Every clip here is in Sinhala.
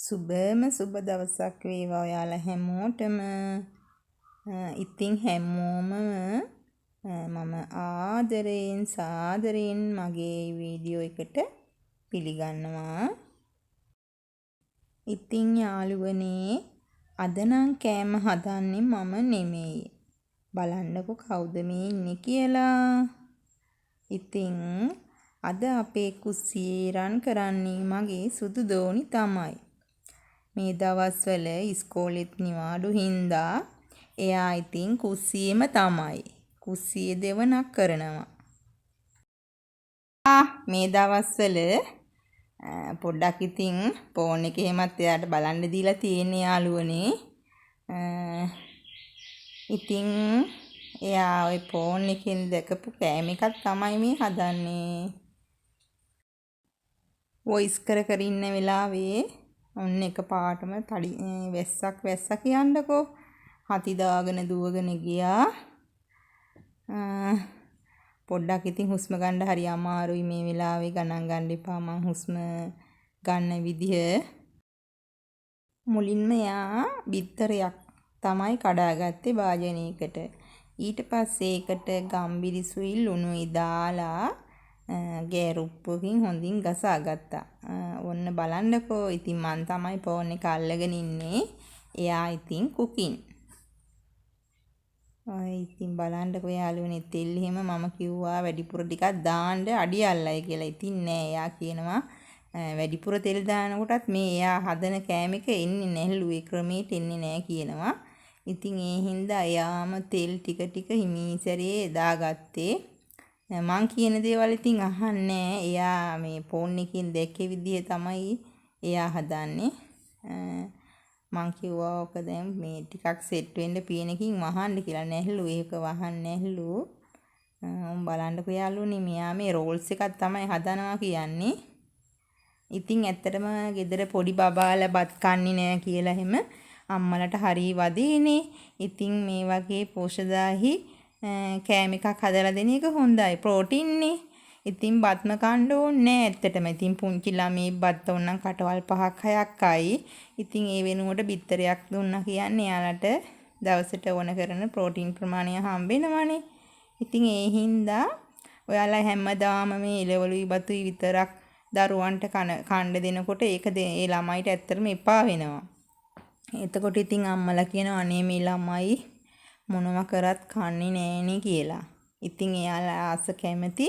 සුබ දවසක් වේවා ඔයාලා හැමෝටම. ඉතින් හැමෝම මම ආදරයෙන් සාදරයෙන් මගේ වීඩියෝ එකට පිළිගන්නවා. ඉතින් යාළුවනේ අද නම් කෑම හදන්නේ මම නෙමෙයි. බලන්නකෝ කවුද මේ ඉන්නේ කියලා. ඉතින් අද අපේ කුස්සියේ රන් කරන්නේ මගේ සුදු දෝනි තමයි. මේ දවස්වල ඉස්කෝලෙත් නිවාඩු හින්දා එයා ඉතින් කුස්සියේම තමයි. කුස්සියේ දෙවනක් කරනවා. මේ දවස්වල පොඩ්ඩක් ඉතින් ෆෝන් එකේ හැමත් එයාට බලන්න දීලා තියෙන යාළුවනේ. ඉතින් එයා ওই ෆෝන් එකෙන් දැකපු කෑම එකක් තමයි මේ හදන්නේ. වොයිස් කර ඉන්න වෙලාවේ ඔන්න එක පාටම වැස්සා කියන්නකෝ. හති දාගෙන දුවගෙන ගියා. පොඩ්ඩක් ඉතින් හුස්ම ගන්න හරි අමාරුයි මේ වෙලාවේ. ගණන් ගන්න එපා මං හුස්ම ගන්න විදිහ. මුලින්ම යා බිත්තරයක් තමයි කඩාගත්තේ භාජනයකට. ඊට පස්සේ ඒකට ගම්බිරිසුයි ලුණුයි දාලා ගෑරුප්පකින් හොඳින් ගසා ගත්තා. ඔන්න බලන්නකෝ ඉතින් මං තමයි ෆෝන් එක අල්ලගෙන ඉන්නේ. එයා ඉතින් කුකින්. ඉතින් බලන්නකෝ යාළුවනේ තෙල් එහෙම මම කිව්වා වැඩිපුර ටිකක් දාන්න අඩිය අල්ලයි කියලා. ඉතින් නෑ එයා කියනවා වැඩිපුර තෙල් දානකොටත් මේ එයා හදන කෑම එක එන්නේ නැහැලු. ඒ ක්‍රමයට එන්නේ නෑ කියනවා. ඉතින් ඒ හින්දා එයාම තෙල් ටික හිමීසරේ දාගත්තේ. මං කියන දේවල් ඉතින් අහන්නේ එයා මේ ෆෝන් එකෙන් දැක්කේ විදිහ තමයි එයා හදන්නේ. මං කිව්වා ඔක දැන් මේ ටිකක් සෙට් වෙන්න පියනකින් වහන්න කියලා. නැහැලු ඒක වහන්න නැහැලු. බලන්නකෝ යාළුවනේ මෙයා මේ රෝල්ස් එකක් තමයි හදනවා කියන්නේ. ඉතින් ඇත්තටම ගෙදර පොඩි බබාලා බත් කන්නේ නැහැ කියලා හැම අම්මලට හරි වදීනේ. ඉතින් මේ වගේ පෝෂදාහි කෑම එකක් හදලා දෙන එක හොඳයි. ප්‍රෝටීන්නේ. ඉතින් බත්ම කන්න ඕනේ නෑ ඇත්තටම. ඉතින් පුංචි ළමයි බත් ඕනනම් කටවල් 5-6යි. ඉතින් ඒ වෙනුවට බිත්තරයක් දුන්නා කියන්නේ එයාලට දවසට ඕන කරන ප්‍රෝටීන් ප්‍රමාණය හම්බෙනවනේ. ඉතින් ඒ හින්දා ඔයාලා හැමදාම මේ එළවලුයි බතුයි විතරක් දරුවන්ට කන්න දෙනකොට ඒක ඒ ළමයිට ඇත්තටම එපා වෙනවා. එතකොට ඉතින් අම්මලා කියනවා අනේ මේ ළමයි මොනවා කරත් කන්නේ නෑනේ කියලා. ඉතින් එයාලා ආස කැමති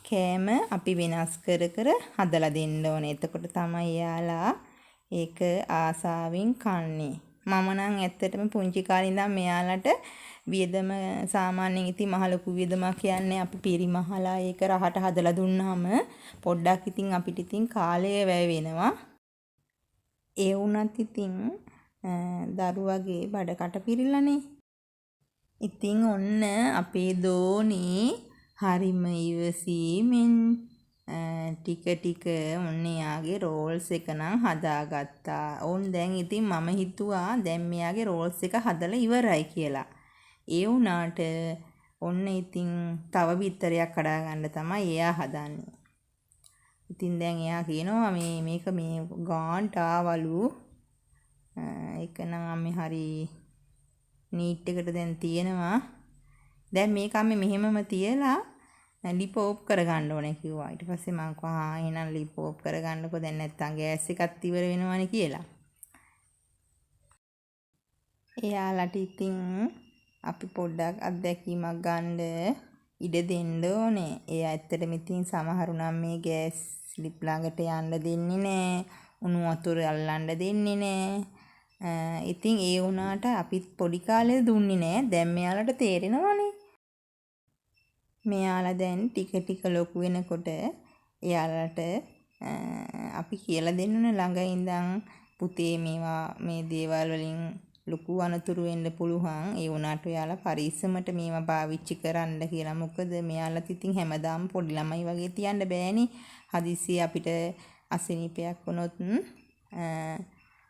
කෑම අපි වෙනස් කර හදලා දෙන්න ඕනේ. එතකොට තමයි එයාලා ඒක ආසාවෙන් කන්නේ. මම නම් ඇත්තටම පුංචි කාලේ ඉඳන් මෙයාලට වියදම සාමාන්‍යයෙන් ඉතින් මහ ලොකු වියදමක් කියන්නේ අපි පිරිමහලා ඒක රහට හදලා දුන්නාම පොඩ්ඩක් ඉතින් අපිට ඉතින් කාලය වැය වෙනවා. ඒ වුණත් ඉතින් දරුවගේ බඩකට පිරিলাනේ. ඉතින් ඔන්න අපේ දෝනි හරිම ඉවසීමෙන් ටික ඔන්න යාගේ රෝල්ස් එක නම් හදාගත්තා. ඕන් දැන් ඉතින් මම හිතුවා දැන් මෙයාගේ රෝල්ස් එක හදලා ඉවරයි කියලා. ඒ වුණාට ඔන්න ඉතින් තව බිත්තරයක් කඩා ගන්න තමයි එයා හදන්නේ. ඉතින් දැන් එයා කියනවා මේක මේ ගාන්ට ආවලු. ඒක නම් හරි නීට් එකට දැන් තියෙනවා. දැන් මේක මෙහෙමම තියලා ලිප් ඕප් කරගන්න ඕනේ කිව්වා. ඊට පස්සේ මං කිව්වා එහෙනම් ලිප් ඕප් කරගන්නකෝ දැන් නැත්තම් ගෑස් එකත් ඉවර වෙනවනේ කියලා. එයාලට ඉතින් අපි පොඩ්ඩක් අත්දැකීමක් ගන්න ඉඩ දෙන්න ඕනේ. ඒ ඇත්තටම ඉතින් සමහරු නම් මේ ගෑස් ලිප් ළඟට යන්න දෙන්නේ නැහැ. උණු වතුර අල්ලන්න දෙන්නේ නැහැ. ඉතින් ඒ වුණාට අපිත් පොඩි කාලේ දුන්නේ නැහැ. දැන් මෙයාලට තේරෙනවනේ. මෙයාලා දැන් ටික ලොකු වෙනකොට එයාලට අපි කියලා දෙන්න ඕනේ ළඟ ඉඳන් පුතේ මේ දේවල් වලින් ලොකු අනතුරු වෙන්න පුළුවන්. ඒ වුණාට ඔයාලා පරිස්සමට මේවා පාවිච්චි කරන්න කියලා. මොකද මෙයාලත් ඉතින් හැමදාම පොඩි ළමයි වගේ තියන්න බෑනේ. හදිස්සියේ අපිට අසනීපයක් වුණොත්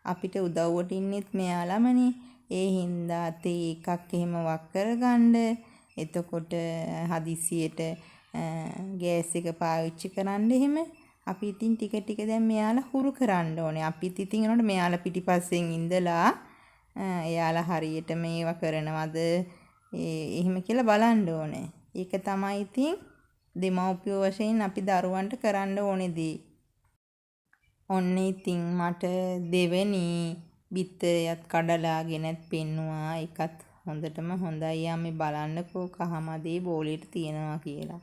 අපිට උදව්වට ඉන්නෙත් මෙයාලමනේ. ඒ හින්දා තේ එකක් එහෙම වක් කරගන්න. එතකොට හදිස්සියට ගෑස් එක පාවිච්චි කරන්න එහෙම අපි ඉතින් ටික ටික දැන් මෙයාලා හුරු කරන්න ඕනේ. අපිත් ඉතින් එනකොට මෙයාලා පිටිපස්සෙන් ඉඳලා එයාලා හරියට මේවා කරනවද එහෙම කියලා බලන්න ඕනේ. ඒක තමයි ඉතින් දෙමව්පියෝ වශයෙන් අපි දරුවන්ට කරන්න ඕනේ දේ. ඔන්න ඉතින් මට දෙවෙනි බිත්තරයත් කඩලාගෙනත් පෙන්නුවා. ඒකත් හොඳටම හොඳයි යමේ බලන්නකෝ කහමදේ බෝලෙට තියනවා කියලා.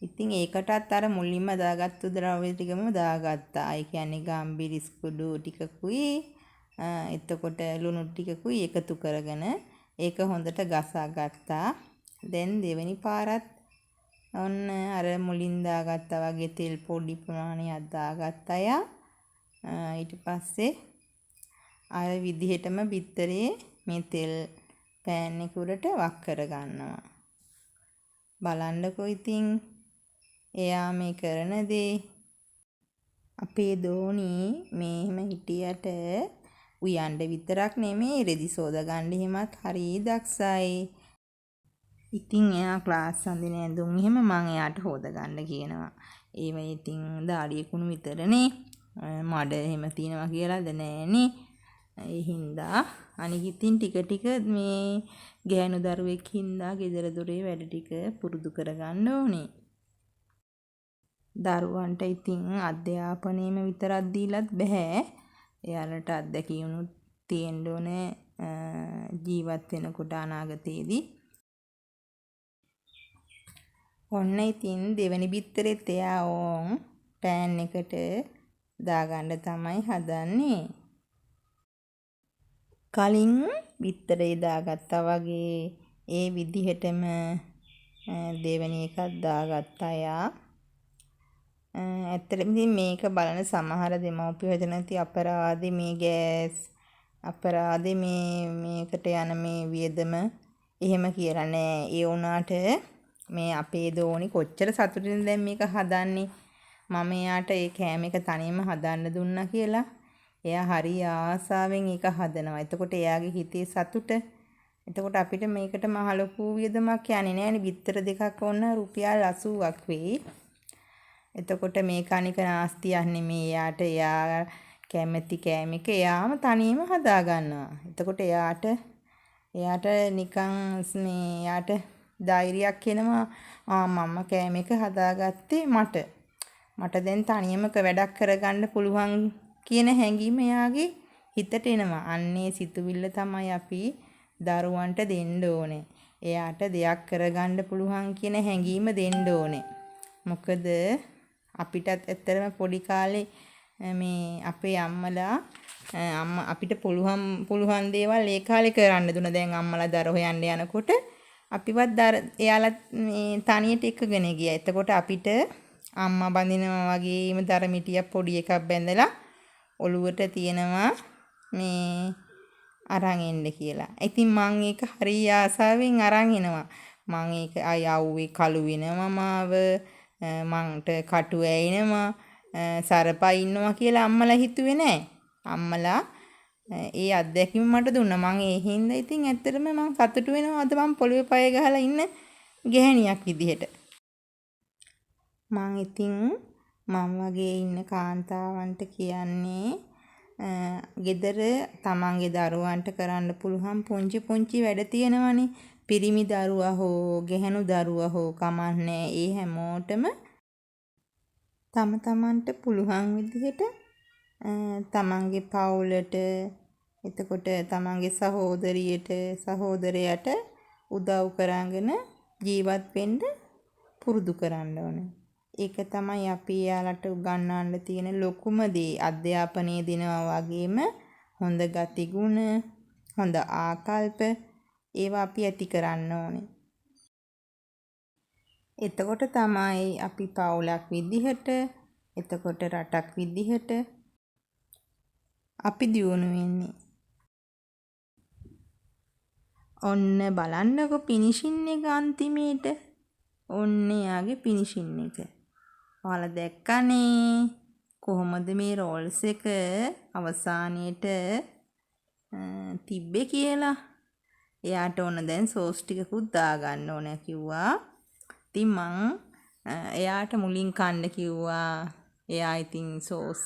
ඉතින් ඒකටත් අර මුලින්ම දාගත්තු ද්‍රව්‍ය ටිකම දාගත්තා. ඒ කියන්නේ ගම්බිරිස් කුඩු ටිකකුයි එතකොට ලුණු ටිකකුයි එකතු කරගෙන ඒක හොඳට ගසා ගත්තා. දැන් දෙවෙනි පාරත් ඔන්න අර මුලින් දාගත්තා වගේ තෙල් පොඩි ප්‍රමාණයක් දාගත්තා යා. ඊට පස්සේ අර විදිහටම බිත්තරේ මේ තෙල් පෑන් එක උඩට වක් කර ගන්නවා. බලන්නකෝ ඉතින් එයා මේ කරන දේ. අපේ දෝණි මෙහෙම හිටියට උයන්ඩ විතරක් නෙමෙයි රෙදි සෝද ගන්න හිමත් හරි දක්ෂයි. ඉතින් එයා ක්ලාස් අඳින ඇඳුම් එහෙම මං එයාට හොද ගන්න කියනවා. ඒවයි ඉතින් දාඩිය කුණු විතරනේ. මඩ එහෙම තියනවා කියලාද නෑනේ. ඒ හින්දා අනික ඉතින් ටික ටික මේ ගෑනු දරුවෙක් හින්දා ගෙදර දොරේ වැඩ ටික පුරුදු කරගන්න ඕනේ. දරුවන්ට ඉතින් අධ්‍යාපනයේම විතරක් දීලත් බෑ. එයාලට අත්දැකීමුත් තියෙන්න ඕනේ ජීවත් වෙනකොට අනාගතයේදී. ඔන්න ඉතින් දෙවෙනි බිත්තරෙත් එයා ඕන් පෑන් එකට දාගන්න තමයි හදන්නේ. කලින් බිත්තරේ දාගත්තා වගේ ඒ විදිහටම දෙවෙනි එකක් දාගත්තා යා. ඇත්තටම ඉතින් මේක බලන සමහර දෙමව්පියෝ හිතන ඉතින් අපරාධේ මේ ගෑස් අපරාධේ මේකට යන මේ වියදම එහෙම කියලා නෑ. ඒ වුණාට මේ අපේ දෝණි කොච්චර සතුටින්ද දැන් මේක හදන්නේ. මම එයාට ඒ කෑම එක තනියම හදන්න දුන්නා කියලා. එයා හරි ආසාවෙන් ඒක හදනවා. එතකොට එයාගේ හිතේ සතුට. එතකොට අපිට මේකට මහ ලොකු වියදමක් යන්නේ නෑනේ. බිත්තර දෙකක් ඕන රුපියල් 80ක් වෙයි. එතකොට මේක අනික නාස්තියක් නෙමෙයි. එයා කැමැති කෑම එක එයාම තනියම හදා ගන්නවා. එතකොට එයාට නිකන් මේ එයාට ධෛර්යයක් එනවා. මම කෑම එක හදාගත්තේ මට දැන් තනියම වැඩක් කරගන්න පුළුවන් කියන හැඟීම එයාගේ හිතට එනවා. අන්නේ සිතුවිල්ල තමයි අපි දරුවන්ට දෙන්න ඕනේ. එයාට දෙයක් කරගන්න පුළුවන් කියන හැඟීම දෙන්න ඕනේ. මොකද අපිටත් ඇත්තටම පොඩි කාලේ මේ අපේ අම්මලා අපිට පුළුවන් දේවල් ඒ කාලේ කරන්න දුන්න. දැන් අම්මලා දර හොයන්න යනකොට අපිවත් එයාලා මේ තනියට එක්කගෙන ගියා. එතකොට අපිට අම්මා බඳිනවා වගේම දර මිටියක් පොඩි එකක් බැඳලා ඔළුවට තියනවා මේ අරන් එන්න කියලා. ඉතින් මං ඒක හරි ආසාවෙන් අරන් එනවා. මං ඒක යව්වේ කළු වෙනවා මාව මන්ට කටු ඇයිනවා සරපා ඉන්නවා කියලා අම්මලා හිතුවේ නෑ. අම්මලා ඒ අත්දැකීම මට දුන්නා. මං ඒ හින්දා ඉතින් ඇත්තටම මං සතුටු වෙනවා අද මං පොළවේ පය ගහලා ඉන්න ගැහණියක් විදිහට. මං ඉතින් මම වගේ ඉන්න කාන්තාවන්ට කියන්නේ ගෙදර තමන්ගේ දරුවන්ට කරන්න පුළුවන් පුංචි වැඩ තියෙනවනේ. පිරිමි දරුවා හෝ ගැහැණු දරුවා හෝ කමන්නේ. ඒ හැමෝටම තමන්ට පුළුවන් විදිහට තමන්ගේ පවුලට එතකොට තමන්ගේ සහෝදරියට සහෝදරයට උදව් කරගෙන ජීවත් වෙන්න පුරුදු කරන්න ඕනේ. ඒක තමයි අපි යාලට උගන්වන්න තියෙන ලොකුම දේ. අධ්‍යාපනයේ දෙනවා වගේම හොඳ ගතිගුණ, හොඳ ආකල්ප ඒවා අපි ඇති කරන්න ඕනේ. එතකොට තමයි අපි පවුලක් විදිහට, එතකොට රටක් විදිහට අපි දියුණු වෙන්නේ. ඔන්න බලන්නකො ෆිනිෂින් එක අන්තිමේට. ඔන්න යාගේ ෆිනිෂින් එක. ඔයාලා දැක්කනේ කොහොමද මේ රෝල්ස් එක අවසානයේට තිබ්බේ කියලා. එයාට ඕන දැන් සෝස් ටිකකුත් දාගන්න ඕන කිව්වා. ඉතින් මං එයාට මුලින් කන්න කිව්වා එයා ඉතින් සෝස්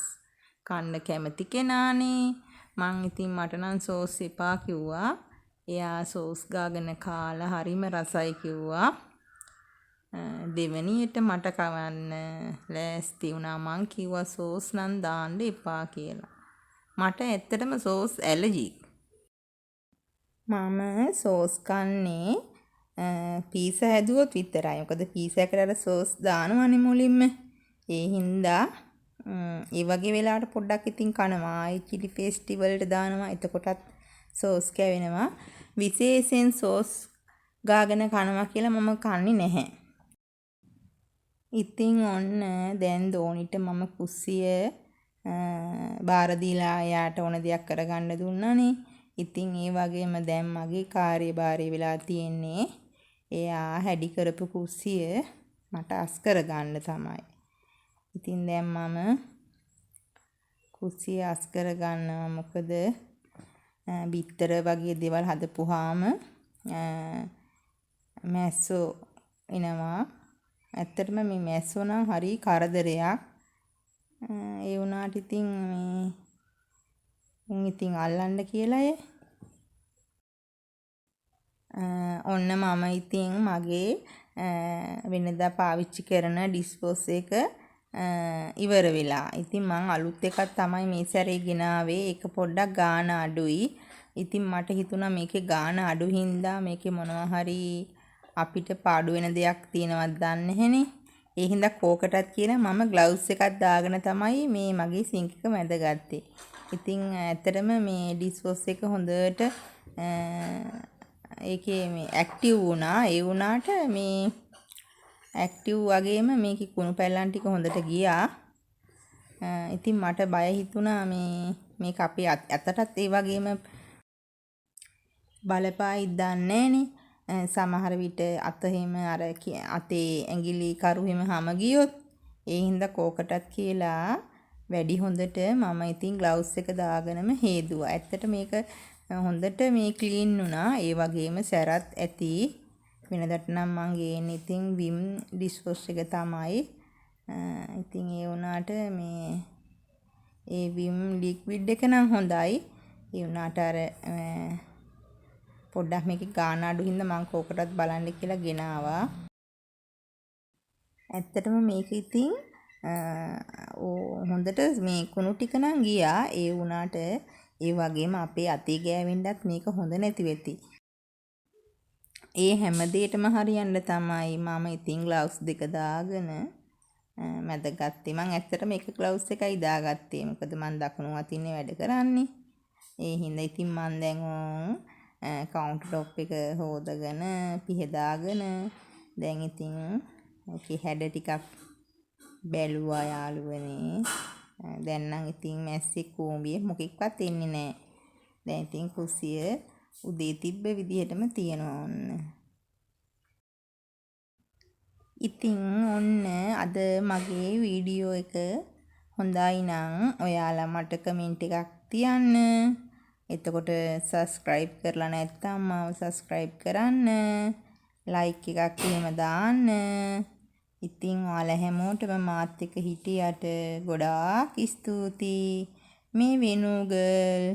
කන්න කැමති කෙනානේ. මං ඉතින් මට නම් සෝස් එපා කිව්වා. එයා සෝස් ගාගෙන කාලා හරිම රසයි කිව්වා. දෙවනියට මට කවන්න ලෑස්ති වුණා. මං කිව්වා සෝස් නම් දාන්න එපා කියලා. මට ඇත්තටම සෝස් ඇලර්ජික්. මම සෝස් කන්නේ පීසා හැදුවොත් විතරයි. මොකද පීසා එකට අර සෝස් දානවනේ මුලින්ම. ඒ හින්දා ඒ වගේ වෙලාවට පොඩ්ඩක් ඉතින් කනවා. ආයි චිලි ෆෙස්ටිවල්ට දානවා. එතකොටත් සෝස් කැවෙනවා. විශේෂයෙන් සෝස් ගාගෙන කනවා කියලා මම කන්නේ නැහැ. ඉතින් ඔන්න දැන් දෝනිට මම කුස්සිය බාර දීලා එයාට ඕන දෙයක් කරගන්න දුන්නානේ. ඉතින් ඒ වගේම දැන් මගේ කාර්යභාරය වෙලා තියෙන්නේ එයා හැඩි කරපු කුස්සිය මට අස් කරගන්න තමයි. ඉතින් දැන් මම කුස්සිය අස් කරගන්නවා. මොකද බිත්තර වගේ දේවල් හදපුවාම මැස්සෝ එනවා. ඇත්තටම මේ මැස්සෝ නම් හරි කරදරයක්. ඒ වුණාට ඉතින් ඉතින් අල්ලන්න කියලා ඔන්න මම ඉතින් මගේ වෙනදා පාවිච්චි කරන ඩිස්පෝස් එක ඉවර වෙලා. ඉතින් මං අලුත් එකක් තමයි මේ සැරේ ගෙනාවේ. ඒක පොඩ්ඩක් ගාණ අඩුයි. ඉතින් මට හිතුණා මේකේ ගාණ අඩු හින්දා මේකේ මොනවා හරි අපිට පාඩු වෙන දෙයක් තියෙනවද දන්නේ නැහනේ. ඒ හින්දා කෝකටත් කියලා මම ග්ලව්ස් එකක් දාගෙන තමයි මේ මගේ සින්ක් එක මැදගත්තේ. ඉතින් ඇත්තටම මේ ඩිස්පෝස් එක හොඳට ඒකේ මේ ඇක්ටිව් වුණා. ඒ වුණාට මේ ඇක්ටිව් වගේම මේකේ කුණු පැල්ලම් ටික හොඳට ගියා. ඉතින් මට බය හිතුණා මේක අපේ අතටත් ඒ වගේම බලපායිද දන්නේ නැහනේ. සමහර විට අත හිම අර අතේ ඇඟිලි කරු හිම හැම ගියොත් ඒ හින්දා කෝකටත් කියලා වැඩි හොඳට මම ඉතින් ග්ලව්ස් එක දාගෙනම හේදුවා. ඇත්තට මේක හොඳට මේ ක්ලීන් වුණා. ඒ වගේම සැරත් ඇති. වෙනදට නම් මං ගේන්නේ ඉතින් විම් ඩිස්පෝස් එක තමයි. ඉතින් ඒ වුණාට මේ ඒ විම් ලික්විඩ් එක නම් හොඳයි. ඒ වුණාට අර පොඩ්ඩක් මේකේ ගාණ අඩු හින්දා මං කෝකටත් බලන්න කියලා ගෙනාවා. ඇත්තටම මේක ඉතින් හොඳට මේ කුණු ටික නම් ගියා. ඒ වුණාට ඒ වගේම අපේ අතේ ගෑවෙන්නත් මේක හොඳ නැති වෙති. ඒ හැම දෙයකම හරියන්න තමයි මම ඉතින් ග්ලව්ස් දෙක දාගෙන මැදගත්තේ. මං ඇත්තට මේක ග්ලව්ස් එකයි දාගත්තේ. මොකද මං දකුණු අතින්නේ වැඩ කරන්නේ. ඒ හින්දා ඉතින් මං දැන් කවුන්ටර් টොප් එක හොදගෙන පිහදාගෙන දැන් ඉතින් ඒකේ හැඩ ටිකක් බැලුවා යාළුවනේ. දැන් නම් ඉතින් මැස්සෙක් කූඹිය මොකෙක්වත් එන්නේ නැහැ. දැන් ඉතින් කුස්සිය උදේ තිබ්බ විදිහටම තියනවා ඔන්න. ඉතින් ඔන්න අද මගේ වීඩියෝ එක හොඳයි නම් ඔයාලා මට කමෙන්ට් එකක් තියන්න. එතකොට subscribe කරලා නැත්නම් මාව subscribe කරන්න. like එකක් එහෙම දාන්න. ඉතින් ඔයාලා හැමෝටම මාත් එක්ක හිටියට ගොඩාක් ස්තුතියි. මේ වෙනු ගර්ල්